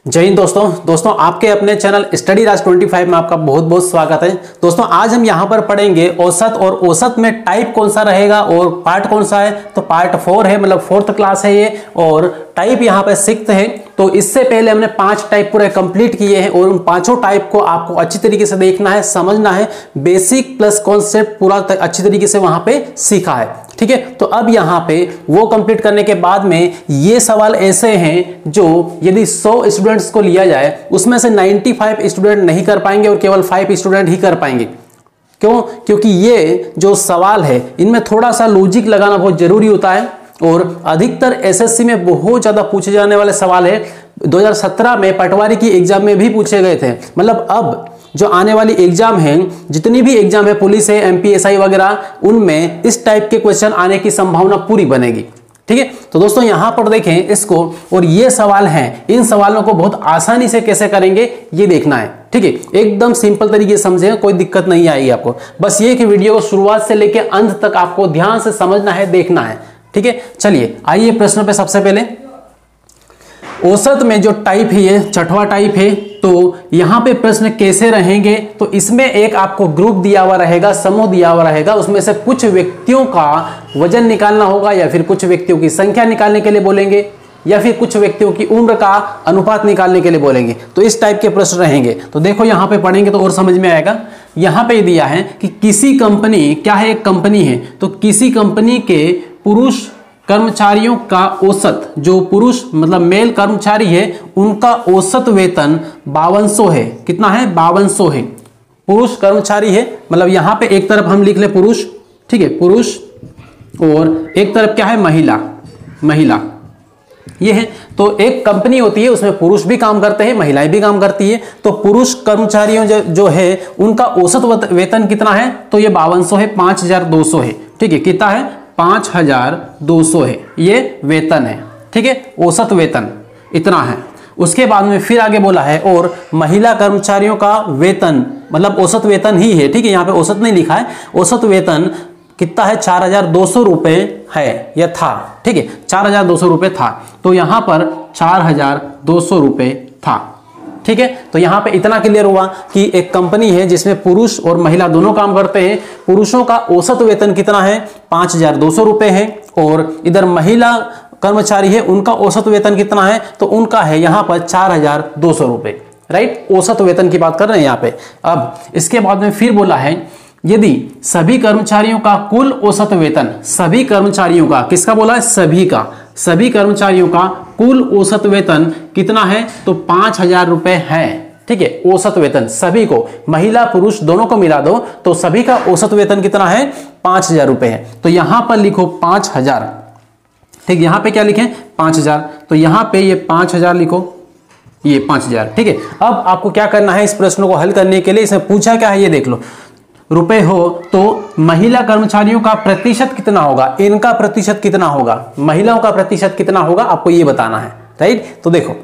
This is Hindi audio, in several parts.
जय हिंद दोस्तों आपके अपने चैनल स्टडी राज 25 में आपका बहुत बहुत स्वागत है। दोस्तों आज हम यहां पर पढ़ेंगे औसत, और औसत में टाइप कौन सा रहेगा और पार्ट कौन सा है। तो पार्ट 4 है, मतलब 4th क्लास है ये, और टाइप यहां पर 6th है। तो इससे पहले हमने 5 टाइप पूरे कंप्लीट किए हैं और उन पांचों टाइप को आपको अच्छी तरीके से देखना है, समझना है। बेसिक प्लस कॉन्सेप्ट पूरा अच्छी तरीके से वहां पे सीखा है, ठीक है। तो अब यहां पे वो कंप्लीट करने के बाद में ये सवाल ऐसे हैं जो यदि 100 स्टूडेंट्स को लिया जाए उसमें से 95 स्टूडेंट नहीं कर पाएंगे और केवल 5 स्टूडेंट ही कर पाएंगे। क्यों? क्योंकि ये जो सवाल है इनमें थोड़ा सा लॉजिक लगाना बहुत जरूरी होता है और अधिकतर एसएससी में बहुत ज्यादा पूछे जाने वाले सवाल है। 2017 में पटवारी की एग्जाम में भी पूछे गए थे। मतलब अब जो आने वाली एग्जाम है, जितनी भी एग्जाम है, पुलिस है, एमपीएसआई वगैरह, उनमें इस टाइप के क्वेश्चन आने की संभावना पूरी बनेगी, ठीक है। तो दोस्तों यहां पर देखें इसको, और ये सवाल हैं, इन सवालों को बहुत आसानी से कैसे करेंगे ये देखना है, ठीक है। एकदम सिंपल तरीके से समझेंगे, कोई दिक्कत नहीं आएगी आपको। बस ये कि वीडियो को शुरुआत से लेकर अंत तक आपको ध्यान से समझना है, देखना है, ठीक है। चलिए आइए प्रश्न पे। सबसे पहले औसत में जो टाइप है ये 6वां टाइप है। तो यहां पे प्रश्न कैसे रहेंगे, तो इसमें एक आपको ग्रुप दिया हुआ रहेगा, समूह दिया हुआ रहेगा, उसमें से कुछ व्यक्तियों का वजन निकालना होगा, या फिर कुछ व्यक्तियों की संख्या निकालने के लिए बोलेंगे, या फिर कुछ व्यक्तियों की उम्र का अनुपात निकालने के लिए बोलेंगे। तो इस टाइप के प्रश्न रहेंगे। तो देखो यहां पे पढ़ेंगे तो और समझ में आएगा। यहां पे दिया है कि किसी कंपनी, क्या है, एक कंपनी है, तो किसी कंपनी के पुरुष कर्मचारियों का औसत, जो पुरुष मतलब मेल कर्मचारी है, उनका औसत वेतन 5200 है। कितना है? 5200 है। पुरुष कर्मचारी है, मतलब यहां पे एक तरफ हम लिख ले पुरुष, ठीक है, पुरुष, और एक तरफ क्या है, महिला ये है। तो एक कंपनी होती है, उसमें पुरुष भी काम करते हैं, महिलाएं भी काम करती है। तो पुरुष कर्मचारियों जो है उनका औसत वेतन कितना है, तो ये 5200 है, 5200 है, ठीक है। कितना है? 5200 है, ये वेतन है, ठीक है, औसत वेतन इतना है। उसके बाद में फिर आगे बोला है और महिला कर्मचारियों का वेतन, मतलब औसत वेतन ही है, ठीक है, यहाँ पे औसत नहीं लिखा है। औसत वेतन कितना है? 4200 रुपए है या था, ठीक है, 4200 रुपए था। तो यहां पर 4200 रुपए था, ठीक है। तो यहां पे इतना क्लियर हुआ कि एक कंपनी है जिसमें पुरुष और महिला दोनों काम करते हैं। पुरुषों का औसत वेतन कितना है? 5200 रुपए है, और इधर महिला कर्मचारी है, उनका औसत वेतन कितना है? तो उनका है यहां पर 4200 रुपए, राइट। औसत वेतन की बात कर रहे हैं यहां पे। अब इसके बाद में फिर बोला है यदि सभी कर्मचारियों का कुल औसत वेतन, सभी कर्मचारियों का, किसका बोला है? सभी कर्मचारियों का कुल औसत वेतन कितना है? तो 5000 रुपए है, ठीक है। औसत वेतन सभी को, महिला पुरुष दोनों को मिला दो तो सभी का औसत वेतन कितना है? 5000 रुपए है। तो यहां पर लिखो 5000, ठीक, यहां पे क्या लिखें? 5000। तो यहां पे ये 5000 लिखो, ये 5000, ठीक है। अब आपको क्या करना है इस प्रश्न को हल करने के लिए? इसमें पूछा क्या है ये देख लो। रुपए हो तो महिला कर्मचारियों का प्रतिशत कितना होगा, इनका प्रतिशत कितना होगा, महिलाओं का प्रतिशत कितना होगा, आपको ये बताना है, राइट। तो देखो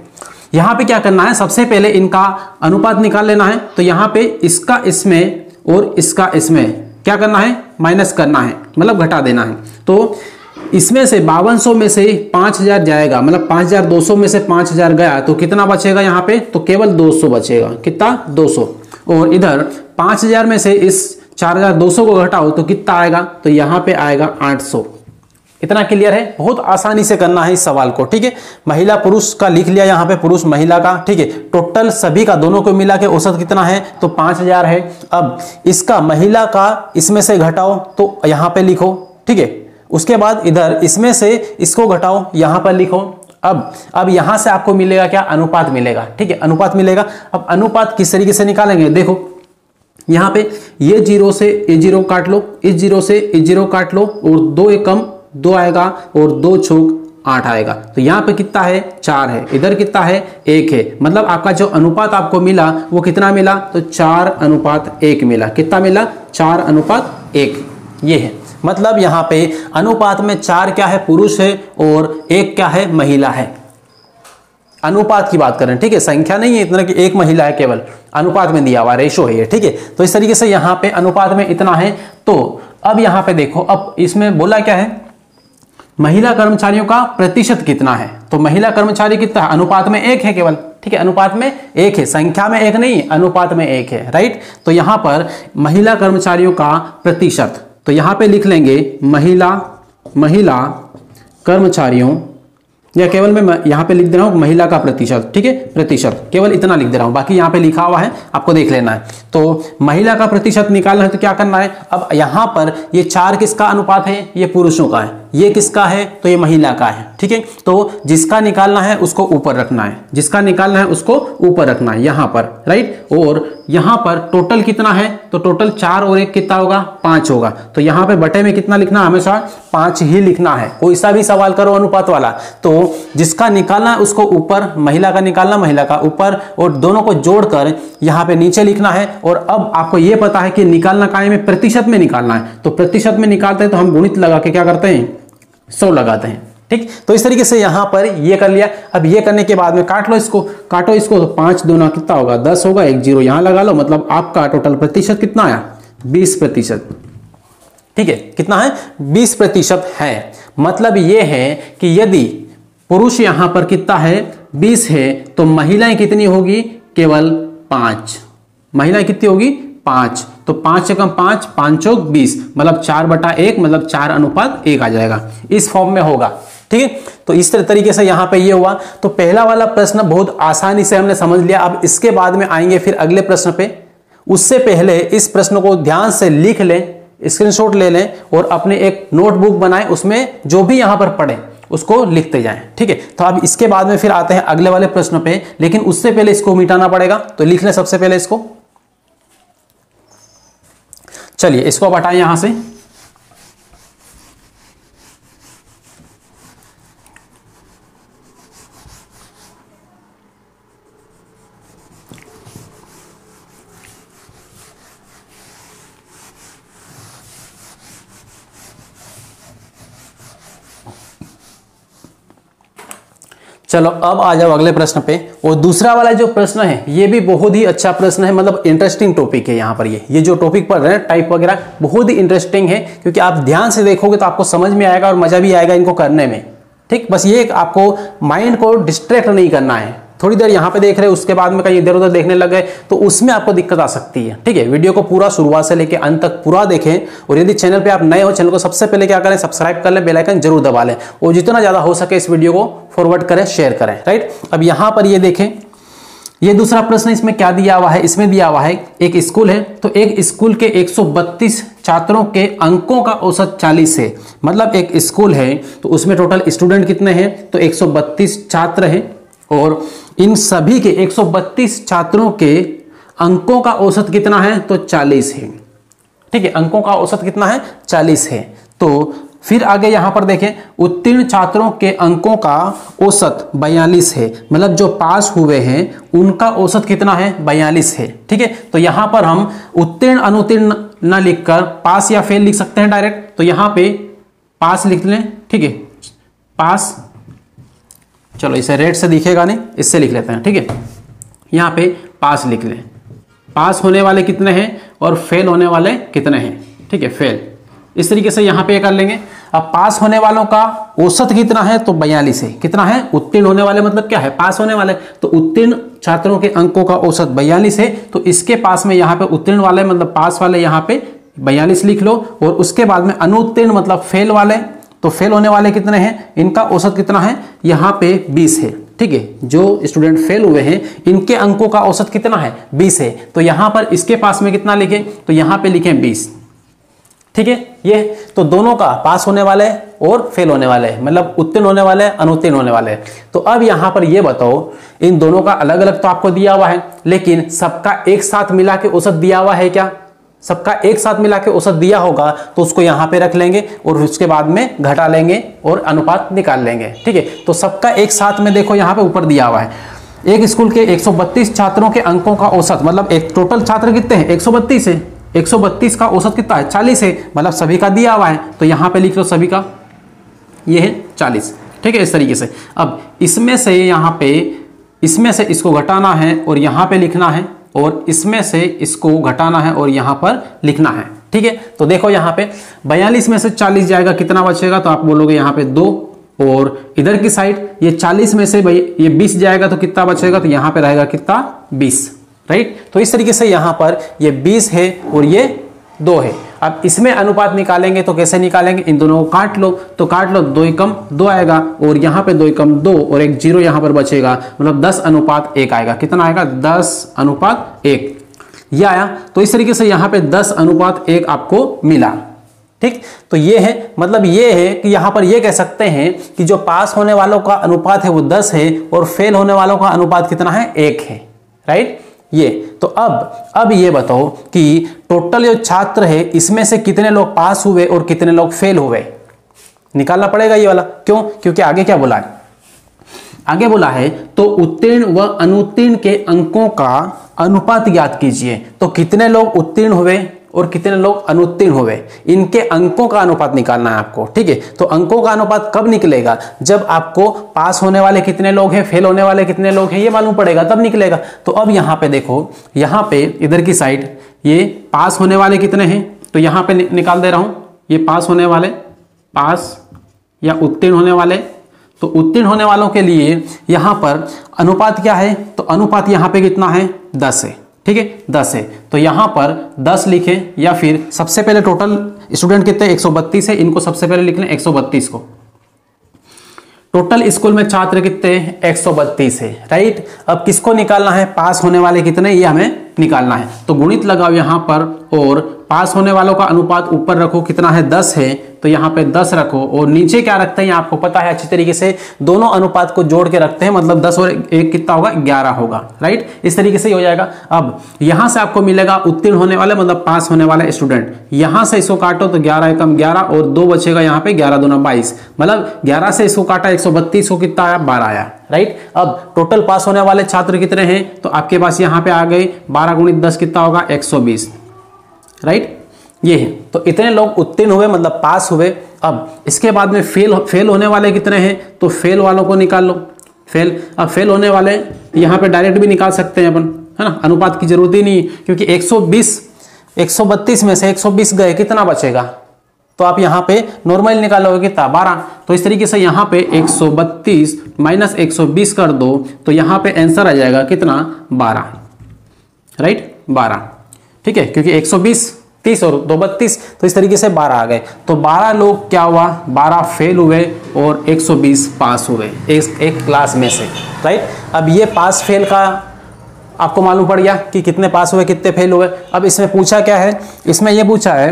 यहां पे क्या करना है, सबसे पहले इनका अनुपात निकाल लेना है। तो यहां पे इसका इसमें और इसका इसमें क्या करना है? माइनस करना है, मतलब घटा देना है। तो इसमें से 5200 में से 5000 जाएगा, मतलब 5200 में से 5000 गया तो कितना बचेगा यहाँ पे? तो केवल 200 बचेगा। कितना? 200। और इधर 5000 में से इस 4200 को घटाओ तो कितना आएगा? तो यहां पे आएगा 800। इतना क्लियर है? बहुत आसानी से करना है इस सवाल को, ठीक है। महिला पुरुष का लिख लिया यहां पे, पुरुष महिला का, ठीक है। टोटल सभी का, दोनों को मिला के औसत कितना है? तो 5000 है। अब इसका महिला का इसमें से घटाओ तो यहां पे लिखो, ठीक है। उसके बाद इधर इसमें से इसको घटाओ, यहां पर लिखो। अब यहां से आपको मिलेगा क्या? अनुपात मिलेगा, ठीक है, अनुपात मिलेगा। अब अनुपात किस तरीके से निकालेंगे? देखो यहां पे ये 0 से ये 0 काट लो, इस 0 से ये 0 काट लो, और 2 एकम 2 आएगा, और 2 छूक 8 आएगा। तो यहां पे कितना है? 4 है। इधर कितना है? 1 है। मतलब आपका जो अनुपात आपको मिला वो कितना मिला? तो 4:1 मिला। कितना मिला? 4:1, ये है। मतलब यहां पे अनुपात में 4 क्या है? पुरुष है, और 1 क्या है? महिला है। अनुपात की बात करें, ठीक है, संख्या नहीं है इतना कि एक महिला है, केवल अनुपात में दिया हुआ रेशो है ये, ठीक है। तो इस तरीके से यहां पे अनुपात में इतना है। तो अब यहां पे देखो, अब इसमें बोला क्या है? महिला कर्मचारियों का प्रतिशत कितना है? तो महिला कर्मचारी कितना है? अनुपात में 1 है केवल, ठीक है, अनुपात में 1 है, संख्या में 1 नहीं, अनुपात में 1 है, राइट। तो यहां पर महिला कर्मचारियों का प्रतिशत, तो यहां पे लिख लेंगे महिला कर्मचारियों, या केवल मैं यहां पे लिख दे रहा हूं महिला का प्रतिशत, ठीक है, प्रतिशत केवल इतना लिख दे रहा हूं, बाकी यहां पे लिखा हुआ है आपको देख लेना है। तो महिला का प्रतिशत निकालना है तो क्या करना है, अब यहां पर ये 4 किसका अनुपात है, ये पुरुषों का है, ये किसका है, तो ये महिला का है, ठीक है। तो जिसका निकालना है उसको ऊपर रखना है, जिसका निकालना है उसको ऊपर रखना है यहां पर, राइट। और यहां पर टोटल कितना है, तो टोटल 4 और 1 कितना होगा, 5 होगा। तो यहां पे बटे में कितना लिखना, हमेशा 5 ही लिखना है। कोई सा भी सवाल करो अनुपात वाला, तो जिसका निकालना है उसको ऊपर, महिला का निकालना महिला का ऊपर, और दोनों को जोड़कर यहां पे नीचे लिखना है। और अब आपको यह पता है कि निकालना काय में, प्रतिशत में निकालना है, तो प्रतिशत में निकालते हैं तो हम गुणित लगा के क्या करते हैं, 100 लगाते हैं, ठीक। तो इस तरीके से यहां पर ये कर लिया। अब ये करने के बाद में काट लो इसको, काटो इसको, तो 5 दूना कितना होगा, 10 होगा, 1 0 यहां लगा लो, मतलब आपका टोटल प्रतिशत कितना आया, 20%, ठीक है। कितना है, 20% है। मतलब ये है कि यदि पुरुष यहां पर कितना है, 20 है, तो महिलाएं कितनी होगी, केवल 5। महिलाएं कितनी होगी, 5। तो 5 से कम 5, 5 चौक 20, मतलब 4/1, मतलब 4:1 आ जाएगा, इस फॉर्म में होगा, ठीक है। तो इस तरीके से यहां पे ये हुआ। तो पहला वाला प्रश्न बहुत आसानी से हमने समझ लिया। अब इसके बाद में आएंगे फिर अगले प्रश्न पे। उससे पहले इस प्रश्न को ध्यान से लिख लें, स्क्रीनशॉट ले लें और अपने एक नोटबुक बनाएं, उसमें जो भी यहां पर पढ़े उसको लिखते जाएं, ठीक है। तो अब इसके बाद में फिर आते हैं अगले वाले प्रश्न पे, लेकिन उससे पहले इसको मिटाना पड़ेगा। तो लिख लें सबसे पहले इसको, चलिए इसको अब हटाएं यहां से। चलो अब आ जाओ अगले प्रश्न पे। और दूसरा वाला जो प्रश्न है ये भी बहुत ही अच्छा प्रश्न है, मतलब इंटरेस्टिंग टॉपिक है। यहाँ पर ये जो टॉपिक पढ़ रहे हैं टाइप वगैरह, बहुत ही इंटरेस्टिंग है, क्योंकि आप ध्यान से देखोगे तो आपको समझ में आएगा और मजा भी आएगा इनको करने में, ठीक। बस ये आपको माइंड को डिस्ट्रैक्ट नहीं करना है। थोड़ी देर यहाँ पे देख रहे हैं, उसके बाद में कहीं इधर उधर देखने लग गए तो उसमें आपको दिक्कत आ सकती है, ठीक है। वीडियो को पूरा शुरुआत से लेकर अंत तक पूरा देखें। और यदि चैनल पे आप नए हो, चैनल को सबसे पहले क्या करें, सब्सक्राइब कर लें, बेल आइकन जरूर दबा लें, और जितना ज्यादा हो सके इस वीडियो को फॉरवर्ड करें, शेयर करें, राइट। अब यहाँ पर ये देखें, ये दूसरा प्रश्न इसमें क्या दिया हुआ है, इसमें दिया हुआ है एक स्कूल है, तो एक स्कूल के 132 छात्रों के अंकों का औसत 40 है। मतलब एक स्कूल है तो उसमें टोटल स्टूडेंट कितने हैं, तो 132 छात्र हैं, और इन सभी के 132 छात्रों के अंकों का औसत कितना है, तो 40 है, ठीक है। अंकों का औसत कितना है, 40 है। तो फिर आगे यहां पर देखें, उत्तीर्ण छात्रों के अंकों का औसत 42 है। मतलब जो पास हुए हैं उनका औसत कितना है, 42 है, ठीक है। तो यहां पर हम उत्तीर्ण अनुत्तीर्ण ना लिखकर पास या फेल लिख सकते हैं डायरेक्ट। तो यहां पे पास लिख लें, ठीक है, पास। चलो इसे रेड से दिखेगा नहीं, इससे लिख लेते हैं, ठीक है। यहां पे पास लिख लें, पास होने वाले कितने हैं और फेल होने वाले कितने हैं, ठीक है, फेल। इस तरीके से यहां पे कर लेंगे। अब पास होने वालों का औसत कितना है, तो 42 है। कितना है, उत्तीर्ण होने वाले मतलब क्या है, पास होने वाले, तो उत्तीर्ण छात्रों के अंकों का औसत 42 है। तो इसके पास में यहाँ पे उत्तीर्ण वाले मतलब पास वाले यहाँ पे 42 लिख लो, और उसके बाद में अनुत्तीर्ण मतलब फेल वाले, तो फेल होने वाले कितने हैं, इनका औसत कितना है, यहाँ पे 20 है, ठीक है। जो स्टूडेंट फेल हुए हैं इनके अंकों का औसत कितना है, 20 है। तो यहां पर इसके पास में कितना लिखें, तो यहां पे लिखें 20, ठीक है। ये तो दोनों का पास होने वाले और फेल होने वाले, मतलब उत्तीर्ण होने वाले, अनुत्तीर्ण होने वाले। तो अब यहां पर ये बताओ, इन दोनों का अलग अलग तो आपको दिया हुआ है, लेकिन सबका एक साथ मिला के औसत दिया हुआ है क्या, सबका एक साथ मिला के औसत दिया होगा तो उसको यहां पे रख लेंगे और उसके बाद में घटा लेंगे और अनुपात निकाल लेंगे, ठीक है। तो सबका एक साथ में देखो यहां पे ऊपर दिया हुआ है, एक स्कूल के 132 छात्रों के अंकों का औसत, मतलब एक टोटल छात्र कितने हैं, 132 है। 132 का औसत कितना है, 40 है, मतलब सभी का दिया हुआ है। तो यहां पे लिख लो सभी का, ये है 40, ठीक है। इस तरीके से अब इसमें से यहां पे, इसमें से इसको घटाना है और यहां पे लिखना है, और इसमें से इसको घटाना है और यहां पर लिखना है, ठीक है। तो देखो यहां पे 42 में से 40 जाएगा, कितना बचेगा, तो आप बोलोगे यहां पे 2, और इधर की साइड ये 40 में से भाई ये 20 जाएगा तो कितना बचेगा, तो यहां पे रहेगा कितना 20, राइट। तो इस तरीके से यहां पर ये 20 है और ये 2 है। अब इसमें अनुपात निकालेंगे तो कैसे निकालेंगे, इन दोनों को काट लो, तो काट लो, 2 एकम 2 आएगा और यहाँ पे 2 एकम 2 और एक 0 यहाँ पर बचेगा, मतलब 10:1 आएगा। कितना आएगा, 10:1 ये आया। तो इस तरीके से यहाँ पे 10:1 आपको मिला, ठीक। तो ये है, मतलब ये है कि यहाँ पर ये कह सकते हैं कि जो पास होने वालों का अनुपात है वो 10 है और फेल होने वालों का अनुपात कितना है, 1 है, राइट। ये तो अब ये बताओ कि टोटल जो छात्र है इसमें से कितने लोग पास हुए और कितने लोग फेल हुए, निकालना पड़ेगा ये वाला। क्यों, क्योंकि आगे क्या बोला है, आगे बोला है तो उत्तीर्ण व अनुत्तीर्ण के अंकों का अनुपात ज्ञात कीजिए। तो कितने लोग उत्तीर्ण हुए और कितने लोग अनुत्तीर्ण हुए, इनके अंकों का अनुपात निकालना है आपको, ठीक है। तो अंकों का अनुपात कब निकलेगा, जब आपको पास होने वाले कितने लोग हैं, फेल होने वाले कितने लोग हैं ये मालूम पड़ेगा, तब निकलेगा। तो अब यहाँ पे देखो, यहाँ पे इधर की साइड ये पास होने वाले कितने हैं, तो यहाँ पे निकाल दे रहा हूं, ये पास होने वाले, पास या उत्तीर्ण होने वाले। तो उत्तीर्ण होने वालों के लिए यहाँ पर अनुपात क्या है, तो अनुपात यहाँ पे कितना है, 10 है, ठीक है, 10 है। तो यहां पर 10 लिखें, या फिर सबसे पहले टोटल स्टूडेंट कितने 132 है, इनको सबसे पहले लिख लें 132 को। टोटल स्कूल में छात्र कितने 132 है, राइट। अब किसको निकालना है, पास होने वाले कितने ये हमें निकालना है। तो गुणित लगाओ यहां पर और पास होने वालों का अनुपात ऊपर रखो, कितना है 10 है, तो यहाँ पे 10 रखो और नीचे क्या रखते हैं आपको पता है अच्छी तरीके से, दोनों अनुपात को जोड़ के रखते हैं, मतलब 10 और 1 कितना होगा 11 होगा, राइट। इस तरीके से ही हो जाएगा। अब यहां से आपको मिलेगा उत्तीर्ण होने वाले मतलब पास होने वाले स्टूडेंट, यहां से इसको काटो तो 11 एकम 11 और 2 बचेगा यहाँ पे 11 दूना 22, मतलब 11 से इसको काटा 132 को कितना आया 12 आया, राइट। अब टोटल पास होने वाले छात्र कितने हैं, तो आपके पास यहाँ पे आ गए 12 गुणित 10 कितना होगा 120, राइट। ये है, तो इतने लोग उत्तीर्ण हुए मतलब पास हुए। अब इसके बाद में फेल होने वाले कितने हैं, तो फेल वालों को निकाल लो, फेल। अब फेल होने वाले यहाँ पे डायरेक्ट भी निकाल सकते हैं अपन, है ना, अनुपात की जरूरत ही नहीं, क्योंकि 132 में से 120 गए, कितना बचेगा, तो आप यहाँ पे नॉर्मल निकालोगे कितना 12। तो इस तरीके से यहाँ पे 132 माइनस 120 कर दो तो यहाँ पे आंसर आ जाएगा कितना 12, राइट, 12, ठीक है, क्योंकि 120 30 और 2 32, तो इस तरीके से 12 आ गए। तो 12 लोग क्या हुआ, 12 फेल हुए और 120 पास हुए एक क्लास में से, राइट। अब ये पास फेल का आपको मालूम पड़ गया कि कितने पास हुए कितने फेल हुए। अब इसमें पूछा क्या है, इसमें यह पूछा है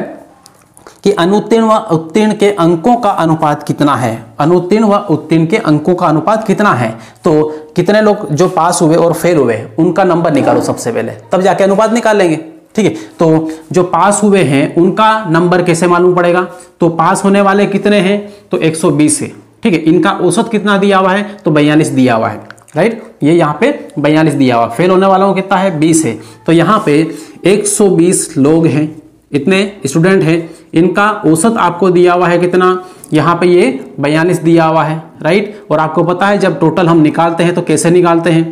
कि अनुत्तीर्ण व उत्तीर्ण के अंकों का अनुपात कितना है, अनुत्तीर्ण व उत्तीर्ण के अंकों का अनुपात कितना है। तो कितने लोग जो पास हुए और फेल हुए उनका नंबर निकालो सबसे पहले, तब जाके अनुपात निकालेंगे, ठीक है। तो जो पास हुए हैं उनका नंबर कैसे मालूम पड़ेगा, तो पास होने वाले कितने हैं, तो 120 है, ठीक है। इनका औसत कितना दिया हुआ है, तो 42 दिया हुआ है, राइट। ये यहाँ पे 42 दिया हुआ, फेल होने वालों को कितना है 20 है। तो यहाँ पे 120 लोग हैं, इतने स्टूडेंट हैं, इनका औसत आपको दिया हुआ है कितना, यहाँ पे ये 42 दिया हुआ है, राइट। और आपको पता है जब टोटल हम निकालते हैं तो कैसे निकालते हैं,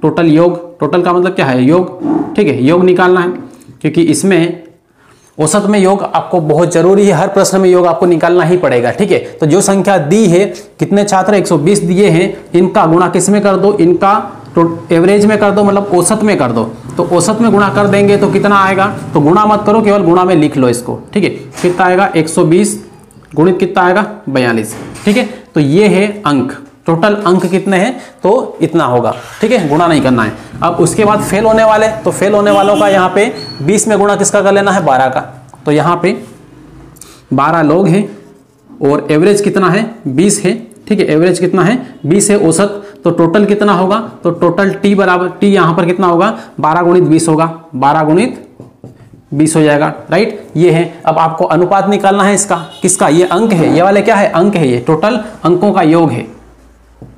टोटल योग, टोटल का मतलब क्या है योग, ठीक है, योग निकालना है, क्योंकि इसमें औसत में योग आपको बहुत जरूरी है, हर प्रश्न में योग आपको निकालना ही पड़ेगा, ठीक है। तो जो संख्या दी है, कितने छात्र 120 दिए हैं, इनका गुणा किस में कर दो, इनका एवरेज में कर दो, मतलब औसत में कर दो। तो औसत में गुणा कर देंगे तो कितना आएगा, तो गुणा मत करो, केवल गुणा में लिख लो इसको, ठीक है। कितना आएगा 120 गुणित कितना आएगा 42, ठीक है। तो ये है अंक, टोटल अंक कितने हैं, तो इतना होगा, ठीक है, गुणा नहीं करना है। अब उसके बाद फेल होने वाले, तो फेल होने वालों का यहाँ पे 20 में गुणा किसका कर लेना है 12 का। तो यहाँ पे 12 लोग हैं और एवरेज कितना है 20 है, ठीक है, एवरेज कितना है 20 है औसत। तो टोटल कितना होगा, तो टोटल टी बराबर टी यहाँ पर कितना होगा 12 गुणित 20 होगा, 12 गुणित 20 हो जाएगा, राइट। ये है, अब आपको अनुपात निकालना है इसका, किसका, ये अंक है, ये वाले क्या है अंक है, ये टोटल अंकों का योग है,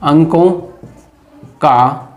अंकों का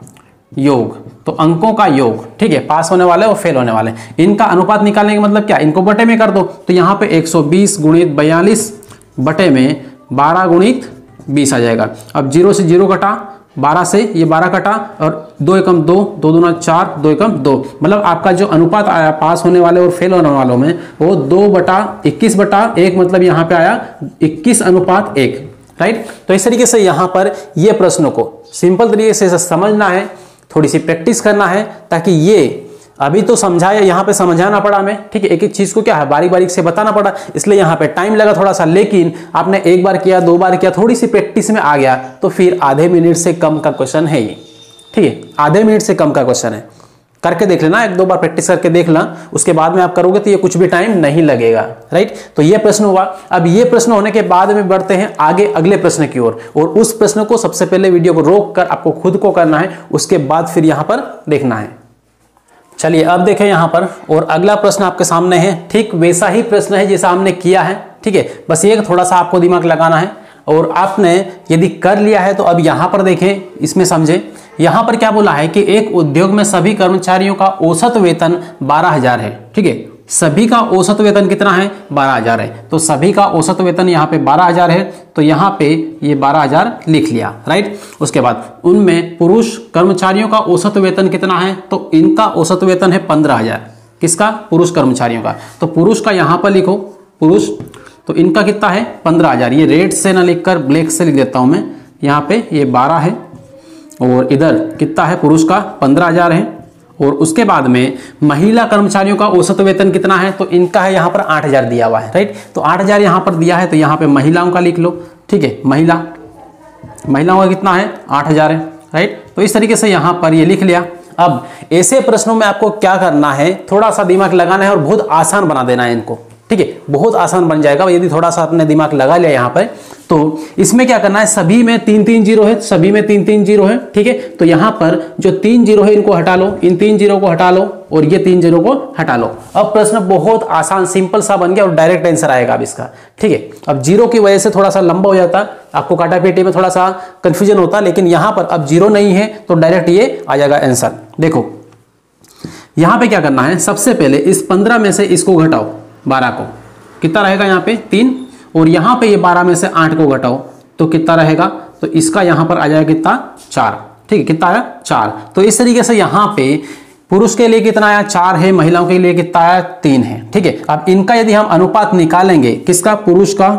योग। तो अंकों का योग, ठीक है, पास होने वाले और फेल होने वाले, इनका अनुपात निकालने का मतलब क्या, इनको बटे में कर दो। तो यहाँ पे 120 गुणित 42 बटे में 12 गुणित 20 आ जाएगा। अब 0 से 0 कटा, 12 से ये 12 कटा और 2 एकम 2, 2 दूना 4, 2 एकम 2, मतलब आपका जो अनुपात आया पास होने वाले और फेल होने वालों में वो 2/21/1, मतलब यहाँ पे आया 21:1, राइट। तो इस तरीके से यहाँ पर ये प्रश्नों को सिंपल तरीके से समझना है, थोड़ी सी प्रैक्टिस करना है, ताकि ये अभी तो समझाया, यहाँ पे समझाना पड़ा हमें, ठीक है, एक एक चीज को क्या है बारीक बारीक से बताना पड़ा, इसलिए यहाँ पे टाइम लगा थोड़ा सा, लेकिन आपने एक बार किया, 2 बार किया, थोड़ी सी प्रैक्टिस में आ गया, तो फिर आधे मिनट से कम का क्वेश्चन है ये, ठीक है, आधे मिनट से कम का क्वेश्चन है। करके देख लेना, 1-2 बार प्रैक्टिस करके देख लेना, उसके बाद में आप करोगे तो ये कुछ भी टाइम नहीं लगेगा, राइट। तो ये प्रश्न हुआ। अब ये प्रश्न होने के बाद में बढ़ते हैं आगे अगले प्रश्न की ओर, और उस प्रश्न को सबसे पहले वीडियो को रोक कर आपको खुद को करना है, उसके बाद फिर यहाँ पर देखना है। चलिए अब देखें यहाँ पर, और अगला प्रश्न आपके सामने है, ठीक वैसा ही प्रश्न है जैसा हमने किया है, ठीक है, बस ये थोड़ा सा आपको दिमाग लगाना है, और आपने यदि कर लिया है तो अब यहाँ पर देखें, इसमें समझे, यहाँ पर क्या बोला है कि एक उद्योग में सभी कर्मचारियों का औसत वेतन 12,000 है, ठीक है, सभी का औसत वेतन कितना है 12,000 है, तो सभी का औसत वेतन यहाँ पे 12,000 है, तो यहाँ पे ये 12,000 लिख लिया, राइट। उसके बाद उनमें पुरुष कर्मचारियों का औसत वेतन कितना है, तो इनका औसत वेतन है 15,000, किसका, पुरुष कर्मचारियों का, तो पुरुष का यहाँ पर लिखो, पुरुष, तो इनका कितना है 15,000, ये रेड से ना लिखकर ब्लैक से लिख देता हूं मैं, यहाँ पे ये 12 है, और इधर कितना है पुरुष का 15,000 है, और उसके बाद में महिला कर्मचारियों का औसत वेतन कितना है, तो इनका है यहाँ पर 8,000 दिया हुआ है, राइट। तो 8,000 यहाँ पर दिया है, तो यहाँ पे महिलाओं का लिख लो, ठीक है, महिलाओं का कितना है 8,000 है, राइट। तो इस तरीके से यहाँ पर ये लिख लिया। अब ऐसे प्रश्नों में आपको क्या करना है, थोड़ा सा दिमाग लगाना है और बहुत आसान बना देना है इनको, ठीक है, बहुत आसान बन जाएगा यदि थोड़ा सा आपने दिमाग लगा लिया यहाँ पर। तो इसमें क्या करना है, सभी में 3-3 जीरो है, सभी में 3-3 जीरो है, ठीक है, तो यहाँ पर जो 3 जीरो है इनको हटा लो, इन 3 जीरो को हटा लो, और ये 3 जीरो को हटा लो। अब प्रश्न बहुत आसान सिंपल सा बन गया और डायरेक्ट आंसर आएगा अब इसका, ठीक है। अब जीरो की वजह से थोड़ा सा लंबा हो जाता, आपको काटापीटी में थोड़ा सा कंफ्यूजन होता, लेकिन यहाँ पर अब जीरो नहीं है तो डायरेक्ट ये आ जाएगा आंसर। देखो यहाँ पे क्या करना है, सबसे पहले इस 15 में से इसको घटाओ 12 को, कितना रहेगा यहाँ पे 3, और यहाँ पे ये 12 में से 8 को घटाओ तो कितना रहेगा, तो इसका यहाँ पर आ जाएगा कितना 4, ठीक है, कितना आया 4। तो इस तरीके से यहाँ पे पुरुष के लिए कितना आया 4 है, महिलाओं के लिए कितना आया 3 है, ठीक है। अब इनका यदि हम अनुपात निकालेंगे, किसका, पुरुष का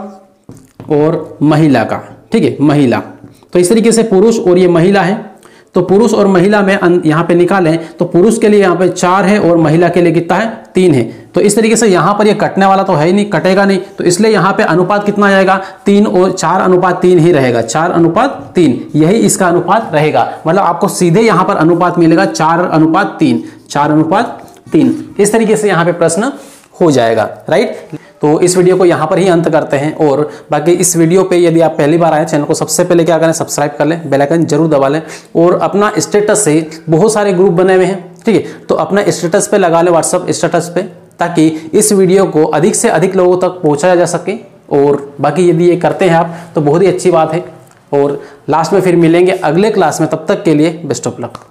और महिला का, ठीक है, महिला, तो इस तरीके से पुरुष और ये महिला है, तो पुरुष और महिला में यहाँ पे निकालें तो पुरुष के लिए यहाँ पे 4 है और महिला के लिए कितना है 3 है। तो इस तरीके से यहाँ पर ये कटने वाला तो है ही नहीं, कटेगा नहीं, तो इसलिए यहाँ पे अनुपात कितना जाएगा 3 और 4:3 ही रहेगा, 4:3, यही इसका अनुपात रहेगा। मतलब आपको सीधे यहाँ पर अनुपात मिलेगा 4:3, 4:3, इस तरीके से यहाँ पे प्रश्न हो जाएगा, राइट। तो इस वीडियो को यहाँ पर ही अंत करते हैं, और बाकी इस वीडियो पे यदि आप पहली बार आए, चैनल को सबसे पहले क्या करें, सब्सक्राइब कर लें, बेल आइकन जरूर दबा लें, और अपना स्टेटस से बहुत सारे ग्रुप बने हुए हैं, ठीक है, तो अपना स्टेटस पे लगा लें, व्हाट्सअप स्टेटस पे, ताकि इस वीडियो को अधिक से अधिक लोगों तक पहुँचाया जा सके। और बाकी यदि ये करते हैं आप तो बहुत ही अच्छी बात है, और लास्ट में फिर मिलेंगे अगले क्लास में, तब तक के लिए बेस्ट ऑफ लक।